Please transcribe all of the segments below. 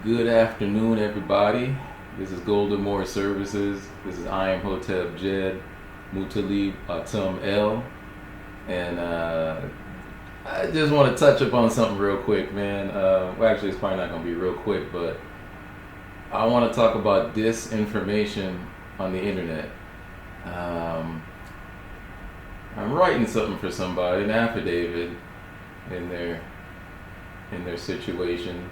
Good afternoon, everybody. This is Golden Moore Services. This is I am Hotep Jed Mutalib Atum El. And I just want to touch upon something real quick, man. Well, actually, it's probably not going to be real quick, but I want to talk about disinformation on the internet. I'm writing something for somebody, an affidavit in their situation.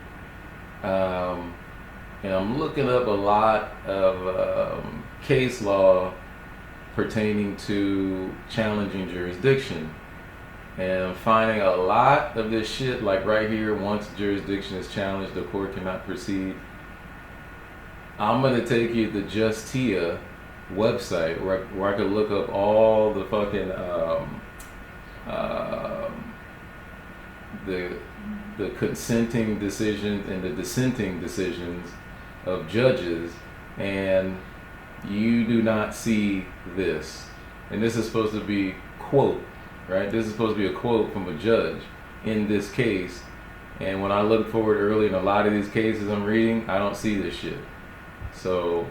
And I'm looking up a lot of case law pertaining to challenging jurisdiction. And I'm finding a lot of this shit, like right here, once jurisdiction is challenged, the court cannot proceed. I'm going to take you to the Justia website where I could look up all the fucking the consenting decisions and the dissenting decisions of judges, and you do not see this. And this is supposed to be quote, right? This is supposed to be a quote from a judge in this case. And when I look forward early in a lot of these cases I'm reading, I don't see this shit. So,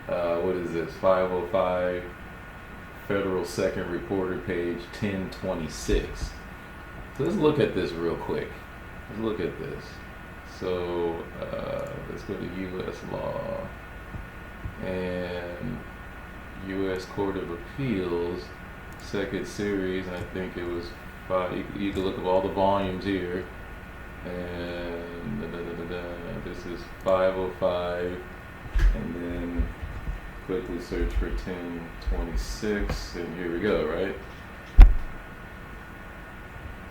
what is this? 505 Federal Second Reporter, page 1026. So let's look at this real quick. Let's look at this. So let's go to U.S. law and U.S. Court of Appeals, second series. I think it was 5. You can look up all the volumes here. And this is 505. And then quickly search for 1026. And here we go, right?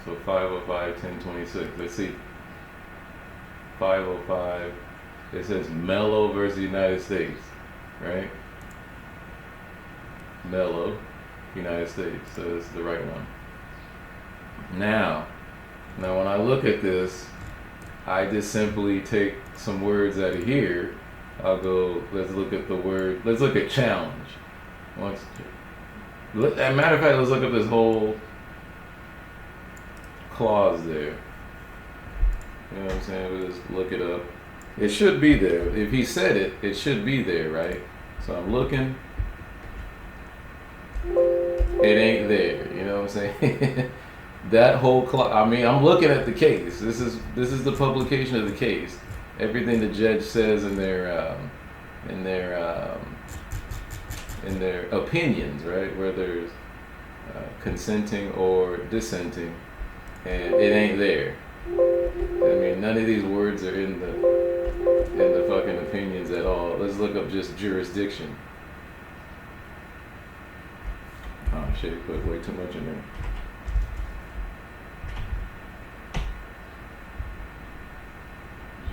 So 505, 1026. Let's see. 505. It says Mello versus the United States, right? Mello, United States. So that's the right one. Now when I look at this, I just simply take some words out of here. I'll go, let's look at the word, let's look at challenge. As a matter of fact, let's look at this whole clause there. You know what I'm saying? We'll just look it up. It should be there. If he said it, it should be there, right? So I'm looking. It ain't there. You know what I'm saying? That whole clause. I mean, I'm looking at the case. This is the publication of the case. Everything the judge says in their opinions, right? Where there's consenting or dissenting. And it ain't there. I mean, none of these words are in the fucking opinions at all. Let's look up just jurisdiction. Oh shit, put way too much in there.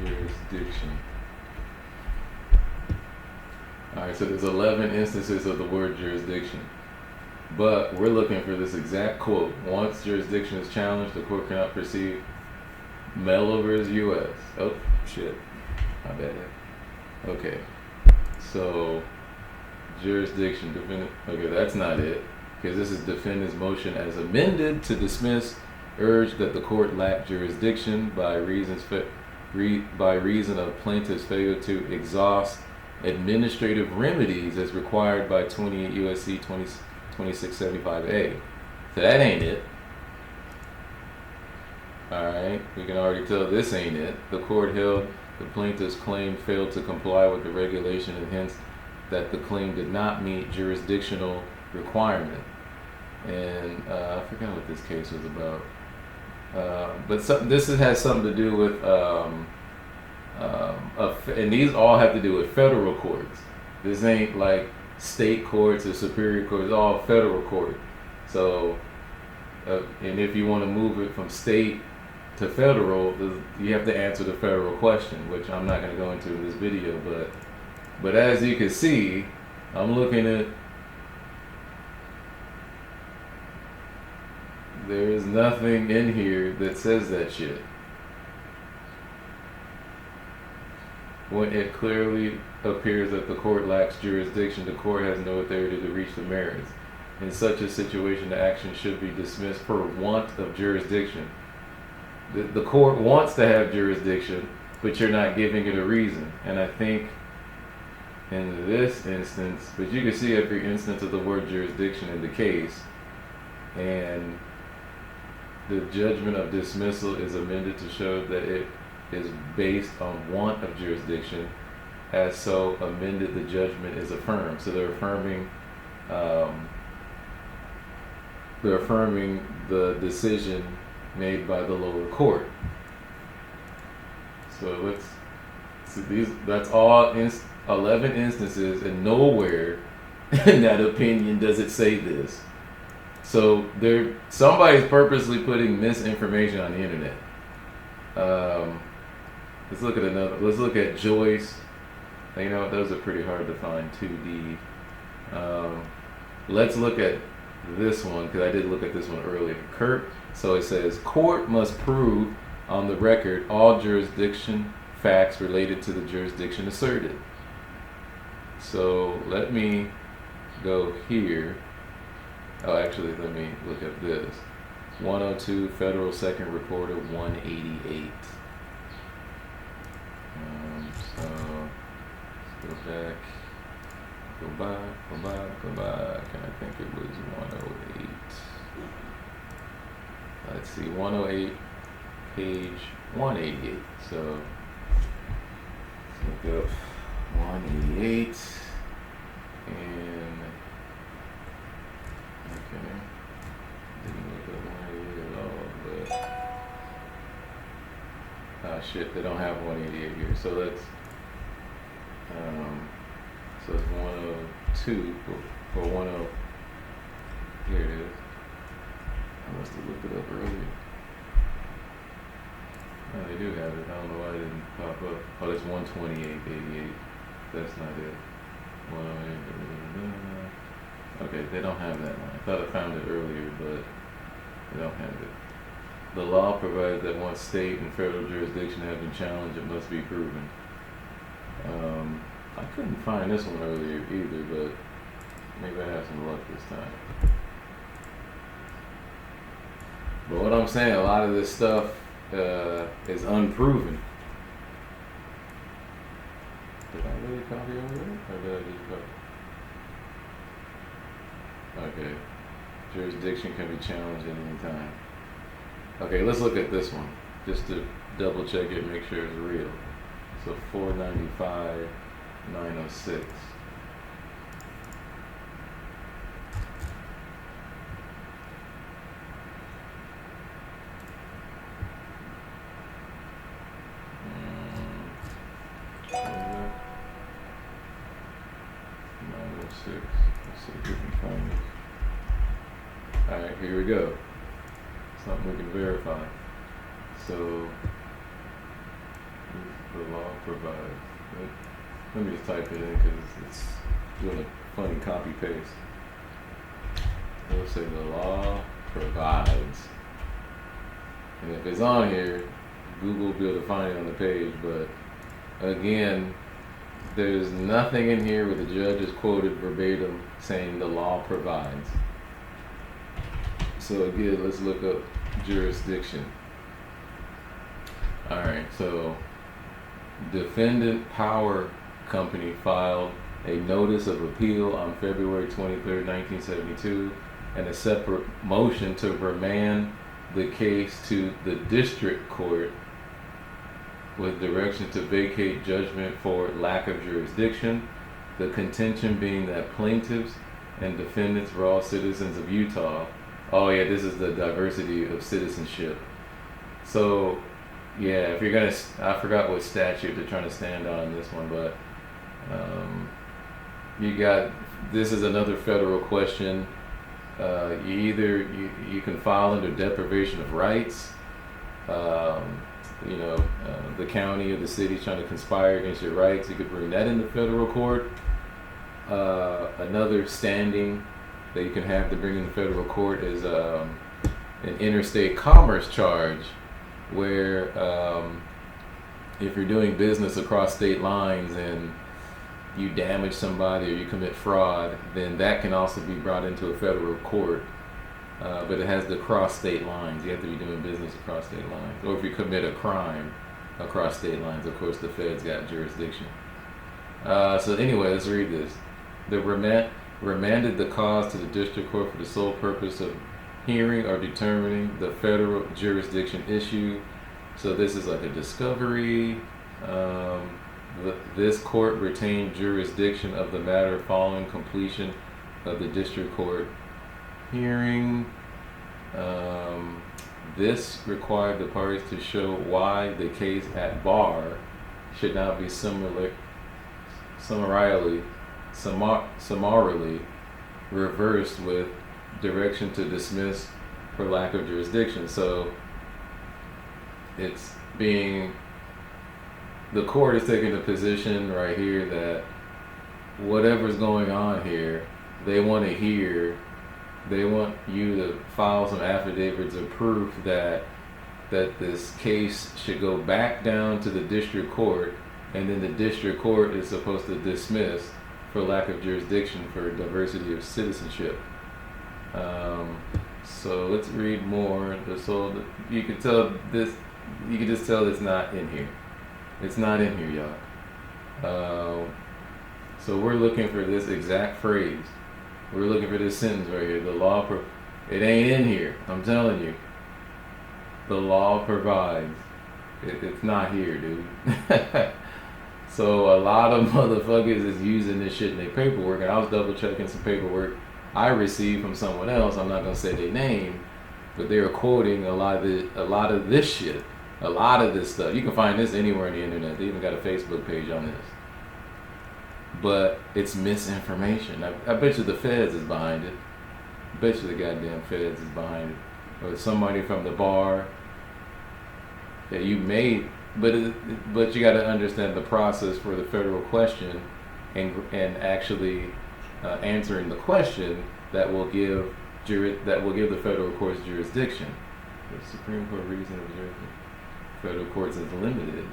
Jurisdiction. Alright, so there's 11 instances of the word jurisdiction. But we're looking for this exact quote. Once jurisdiction is challenged, the court cannot proceed. Mello versus U.S. Oh, shit. My bad. Okay. So, jurisdiction, defendant. Okay, that's not it. Because this is defendant's motion as amended to dismiss, urged that the court lacked jurisdiction by reason of plaintiff's failure to exhaust administrative remedies as required by 28 U.S.C. 2675A. So that ain't it. Alright, we can already tell this ain't it. The court held the plaintiff's claim failed to comply with the regulation and hence that the claim did not meet jurisdictional requirement. And I forgot what this case was about. But this has something to do with, and these all have to do with federal courts. This ain't like state courts or superior courts, it's all federal court. So, and if you want to move it from state to federal, you have to answer the federal question, which I'm not going to go into in this video. But as you can see, I'm looking at, there is nothing in here that says that shit. When it clearly appears that the court lacks jurisdiction, the court has no authority to reach the merits. In such a situation, the action should be dismissed for want of jurisdiction. The court wants to have jurisdiction, but you're not giving it a reason. And I think in this instance, but you can see every instance of the word jurisdiction in the case, and the judgment of dismissal is amended to show that it is based on want of jurisdiction. As so amended, the judgment is affirmed. So they're affirming the decision made by the lower court. So let's see these. That's all 11 instances, and nowhere in that opinion does it say this. So somebody's purposely putting misinformation on the internet. Let's look at another. Let's look at Joyce. You know, those are pretty hard to find. 2D. Let's look at this one, because I did look at this one earlier. So it says, court must prove on the record all jurisdiction facts related to the jurisdiction asserted. So let me go here. Oh, actually, let me look at this. 102 Federal Second Reporter 188. So let's go back. Go back, and I think it was 108. Let's see, 108, page 188. So let's look up 188, and okay, didn't look up 188 at all, but shit, they don't have 188 here. So let's so it's 102 for 10. Here it is. I must have looked it up earlier. Oh, they do have it. I don't know why it didn't pop up. Oh, that's 128.88. That's not it. 108. Okay, they don't have that one. I thought I found it earlier, but they don't have it. The law provides that once state and federal jurisdiction have been challenged, it must be proven. I couldn't find this one earlier either, but maybe I have some luck this time. But what I'm saying, a lot of this stuff is unproven. Did I really copy over there? Or did I just copy? Okay. Jurisdiction can be challenged at any time. Okay, let's look at this one, just to double check it and make sure it's real. So 495. 906. Let's see if we can find it. Alright, here we go. Something we can verify. So the law provides. Let me just type it in because it's doing a funny copy paste. It'll say the law provides. And if it's on here, Google will be able to find it on the page. But again, there's nothing in here where the judge is quoted verbatim saying the law provides. So again, let's look up jurisdiction. Alright, so Defendant Power Company filed a notice of appeal on February 23rd, 1972, and a separate motion to remand the case to the district court with direction to vacate judgment for lack of jurisdiction, the contention being that plaintiffs and defendants were all citizens of Utah. Oh yeah, this is the diversity of citizenship. So yeah, if you're gonna, I forgot what statute they're trying to stand on this one, but you got, this is another federal question. You can file under deprivation of rights. The county or the city trying to conspire against your rights. You could bring that into federal court. Another standing that you can have to bring in the federal court is an interstate commerce charge, where if you're doing business across state lines and you damage somebody or you commit fraud, then that can also be brought into a federal court. But it has to cross state lines. You have to be doing business across state lines. Or if you commit a crime, across state lines. Of course, the feds got jurisdiction. So anyway, let's read this. The remanded the cause to the district court for the sole purpose of hearing or determining the federal jurisdiction issue. So this is like a discovery. This court retained jurisdiction of the matter following completion of the district court hearing. This required the parties to show why the case at bar should not be summarily reversed with direction to dismiss for lack of jurisdiction. So it's being, the court is taking the position right here that whatever's going on here, they want to hear, they want you to file some affidavits of proof that this case should go back down to the district court, and then the district court is supposed to dismiss for lack of jurisdiction for diversity of citizenship. So let's read more. So you can tell this, you can just tell it's not in here. It's not in here, y'all. So we're looking for this exact phrase. We're looking for this sentence right here. The law, it ain't in here. I'm telling you. The law provides. It's not here, dude. So a lot of motherfuckers is using this shit in their paperwork, and I was double checking some paperwork I received from someone else. I'm not gonna say their name, but they were quoting a lot of this shit, a lot of this stuff. You can find this anywhere on the internet. They even got a Facebook page on this. But it's misinformation. I bet you the feds is behind it. I bet you the goddamn feds is behind it, or somebody from the bar that you made. But you got to understand the process for the federal question, and actually answering the question that will give the federal courts jurisdiction. The Supreme Court reason of jurisdiction. Federal courts is limited.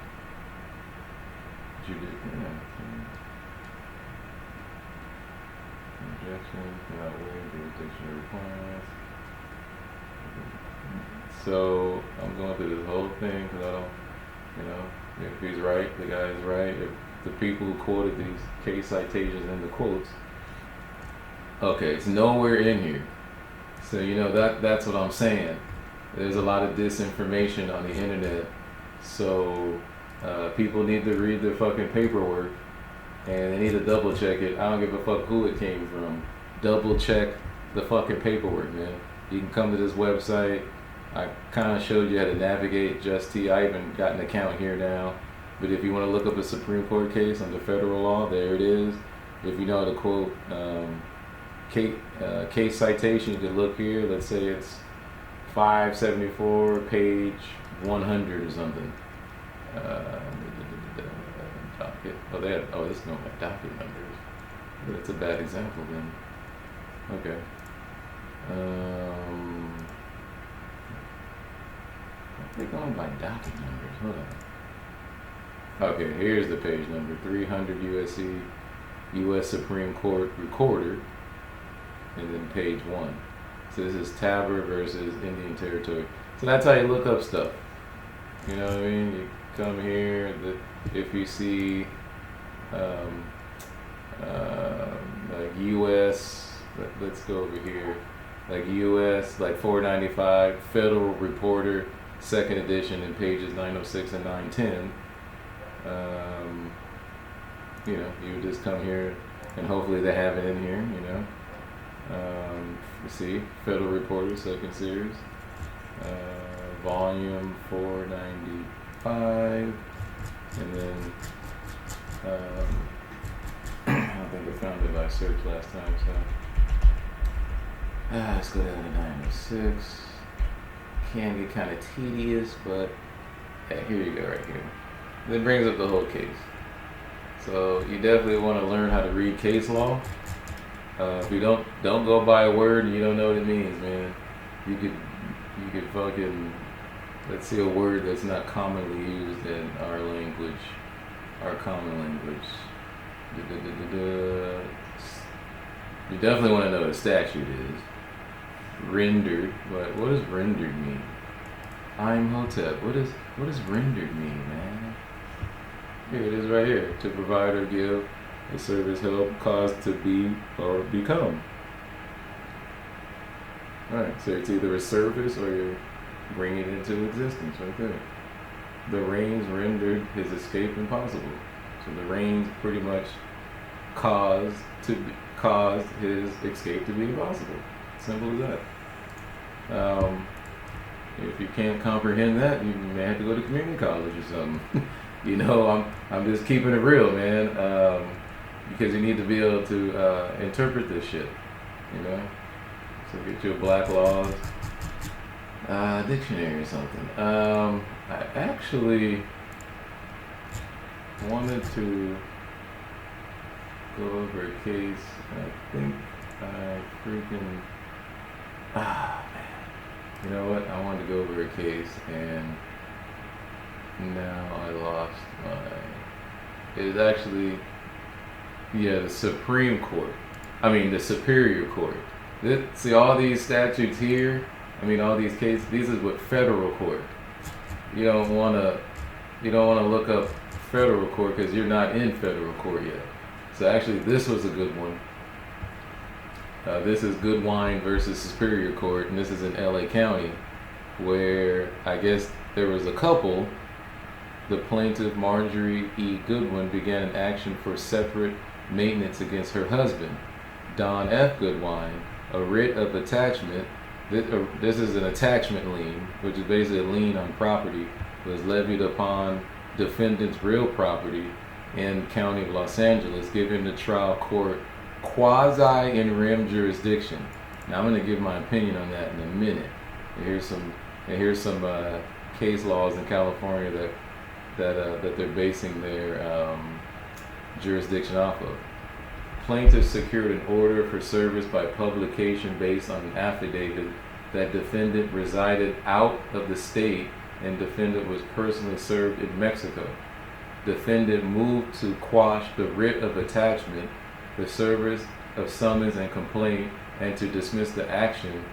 Objection, not waiving jurisdiction requirements. So I'm going through this whole thing because I don't. If he's right, the guy's right. If the people who quoted these case citations in the quotes, okay, it's nowhere in here. So that's what I'm saying. There's a lot of disinformation on the internet. So people need to read their fucking paperwork, and they need to double check it. I don't give a fuck who it came from. Double check the fucking paperwork, man. You can come to this website. I kind of showed you how to navigate Just T. I even got an account here now. But if you want to look up a Supreme Court case under federal law, there it is. If you know how to quote case citation, you can look here. Let's say it's 574, page 100 or something. Docket. This is not my docket numbers. But it's a bad example then. Okay. They're going by docket numbers. Hold on. Okay, here's the page number. 300 USC, U.S. Supreme Court Recorder, and then page 1. So this is Tabor versus Indian Territory. So that's how you look up stuff. You know what I mean? You come here, if you see like U.S., let's go over here, like U.S., like 495, Federal Reporter, second edition, in pages 906 and 910. You would just come here, and hopefully they have it in here. You see, Federal Reporter, second series, volume 495, and then I don't think I found it by search last time, so let's go down to 906. Can get kind of tedious, but yeah, here you go, right here. It brings up the whole case. So you definitely want to learn how to read case law. If you don't go by a word and you don't know what it means, man. You could fucking, let's see a word that's not commonly used in our language, our common language. You definitely want to know what a statute is. Rendered, but what does rendered mean? I'm Hotep. What does rendered mean, man? Here it is right here. To provide or give a service, help, cause to be or become. Alright, so it's either a service or you're bringing it into existence right there. The rains rendered his escape impossible. So the rains pretty much caused his escape to be impossible. Simple as that. If you can't comprehend that, you may have to go to community college or something. I'm just keeping it real, man. Because you need to be able to interpret this shit. So get you a Black Laws dictionary or something. I actually wanted to go over a case. I think I freaking man. You know what? I wanted to go over a case and now I lost my. It's actually the Supreme Court. The Superior Court. See all these statutes here. All these cases. These is what federal court. You don't want to look up federal court because you're not in federal court yet. So actually, this was a good one. This is Goodwine versus Superior Court, and this is in LA County, where I guess there was a couple. The plaintiff, Marjorie E. Goodwin, began an action for separate maintenance against her husband, Don F. Goodwine. A writ of attachment. This is an attachment lien, which is basically a lien on property, was levied upon defendant's real property in the County of Los Angeles, giving the trial court quasi-in rem jurisdiction. Now I'm going to give my opinion on that in a minute. Here's some case laws in California that they're basing their jurisdiction off of. Plaintiff secured an order for service by publication based on an affidavit that defendant resided out of the state and defendant was personally served in Mexico. Defendant moved to quash the writ of attachment, the service of summons and complaint, and to dismiss the action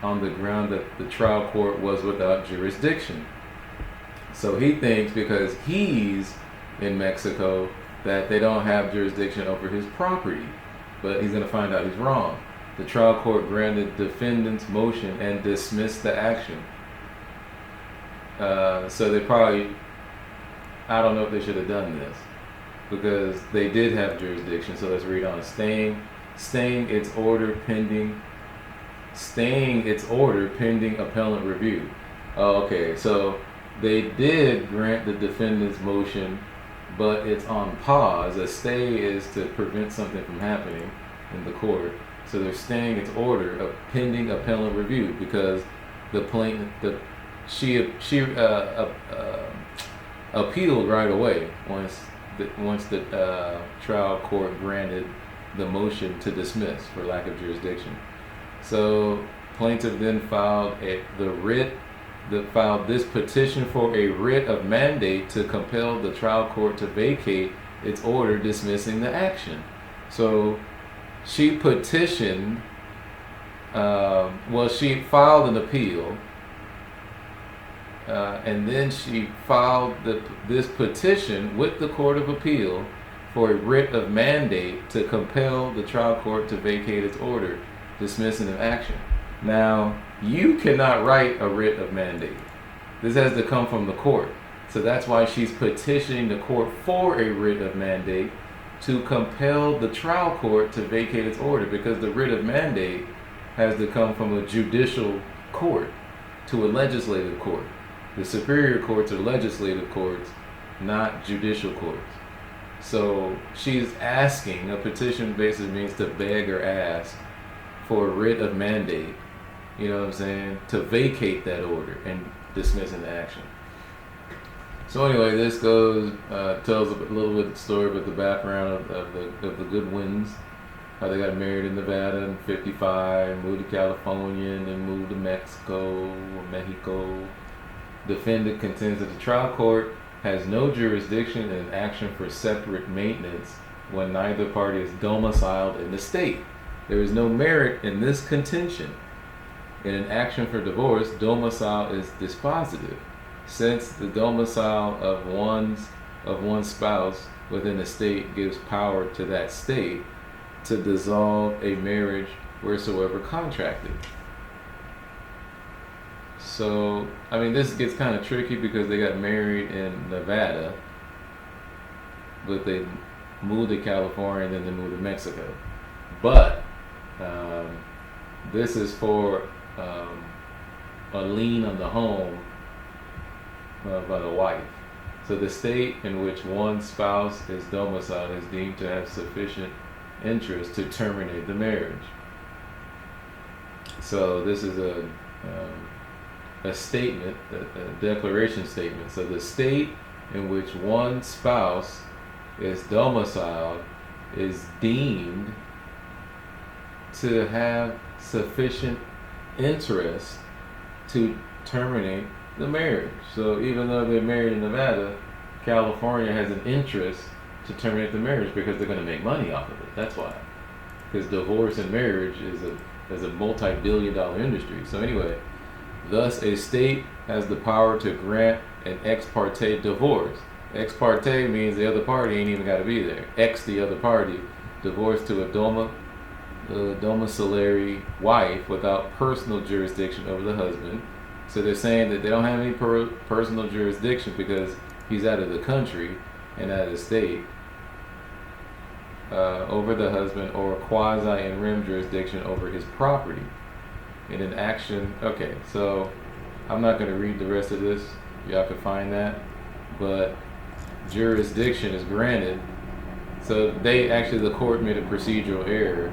on the ground that the trial court was without jurisdiction. So he thinks because he's in Mexico that they don't have jurisdiction over his property, but he's going to find out he's wrong. The trial court granted defendant's motion and dismissed the action. So they probably, I don't know if they should have done this, because they did have jurisdiction. So let's read on. Staying its order pending appellant review. Oh, okay, so they did grant the defendant's motion, but it's on pause. A stay is to prevent something from happening in the court. So they're staying its order of pending appellant review because the plaintiff, she appealed right away once the trial court granted the motion to dismiss for lack of jurisdiction. So plaintiff then filed this petition for a writ of mandate to compel the trial court to vacate its order dismissing the action. So she petitioned, she filed an appeal, and then she filed this petition with the Court of Appeal for a writ of mandate to compel the trial court to vacate its order dismissing the action. Now, you cannot write a writ of mandate. This has to come from the court. So that's why she's petitioning the court for a writ of mandate to compel the trial court to vacate its order, because the writ of mandate has to come from a judicial court to a legislative court. The superior courts are legislative courts, not judicial courts. So she's asking, a petition basically means to beg or ask for a writ of mandate, you know what I'm saying, to vacate that order and dismissing the action. So anyway, this goes, tells a little bit of the story about the background of the Goodwins, how they got married in Nevada in 55, moved to California, and then moved to Mexico. Defendant contends that the trial court has no jurisdiction in an action for separate maintenance when neither party is domiciled in the state. There is no merit in this contention. In an action for divorce, domicile is dispositive, since the domicile of one spouse within a state gives power to that state to dissolve a marriage wheresoever contracted. So, I mean, this gets kind of tricky because they got married in Nevada, but they moved to California and then they moved to Mexico. But this is for a lien on the home by the wife. So the state in which one spouse is domiciled is deemed to have sufficient interest to terminate the marriage. So this is a statement, a declaration statement. So the state in which one spouse is domiciled is deemed to have sufficient interest to terminate the marriage. So even though they're married in Nevada, California has an interest to terminate the marriage because they're going to make money off of it. That's why. Because divorce and marriage is a multi-billion-dollar industry. So anyway, thus a state has the power to grant an ex parte divorce. Ex parte means the other party ain't even got to be there. Ex the other party, divorce to a domiciliary wife without personal jurisdiction over the husband. So they're saying that they don't have any personal jurisdiction because he's out of the country and out of the state over the husband, or quasi in rem jurisdiction over his property in an action. Okay, so I'm not going to read the rest of this. Y'all can find that. But jurisdiction is granted. So the court made a procedural error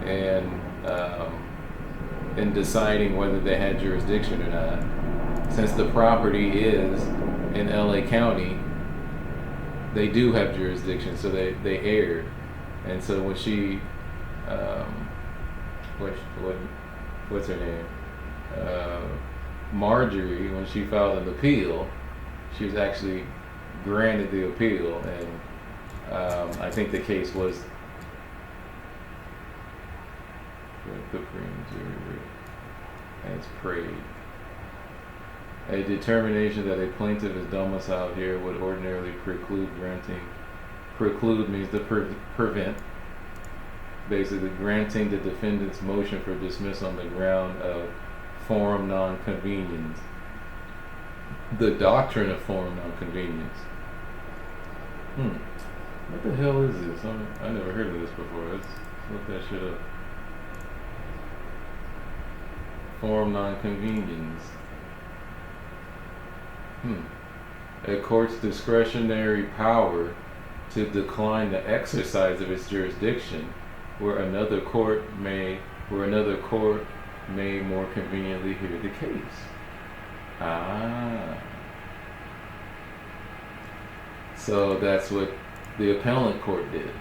and in deciding whether they had jurisdiction or not. Since the property is in LA County, they do have jurisdiction, so they erred. And so when she, what's her name? Marjorie, when she filed an appeal, she was actually granted the appeal, and I think the case was as prayed. A determination that a plaintiff is domiciled here would ordinarily preclude granting. Preclude means to prevent. Basically, granting the defendant's motion for dismissal on the ground of forum non-convenience. The doctrine of forum non-convenience. What the hell is this? I never heard of this before. Let's look that shit up. Forum non-convenience. A court's discretionary power to decline the exercise of its jurisdiction where another court may more conveniently hear the case. So that's what the appellate court did.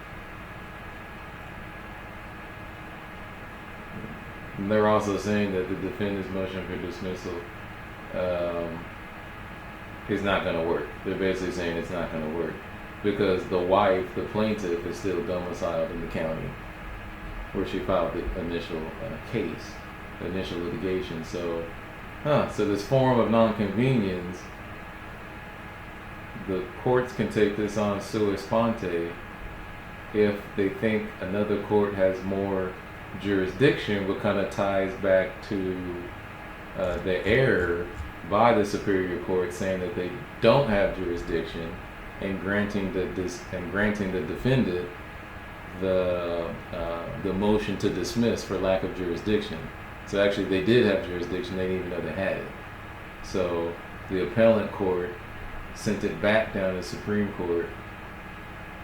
And they're also saying that the defendant's motion for dismissal is not going to work. They're basically saying it's not going to work because the wife, the plaintiff, is still domiciled in the county where she filed the initial case, the initial litigation. So this form of non-convenience, the courts can take this on sua sponte if they think another court has more jurisdiction, what kind of ties back to the error by the superior court saying that they don't have jurisdiction and granting the defendant the motion to dismiss for lack of jurisdiction. So actually they did have jurisdiction, they didn't even know they had it. So the appellate court sent it back down to the Supreme Court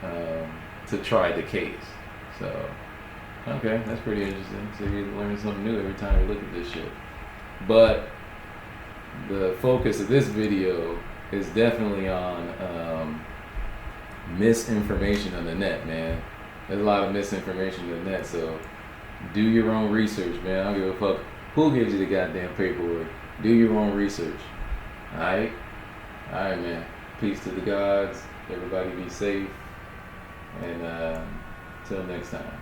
to try the case. So okay, that's pretty interesting. So you learn something new every time you look at this shit. But the focus of this video is definitely on misinformation on the net, man. There's a lot of misinformation on the net, so do your own research, man. I don't give a fuck who gives you the goddamn paperwork. Do your own research. Alright? Alright, man. Peace to the gods. Everybody be safe. And till next time.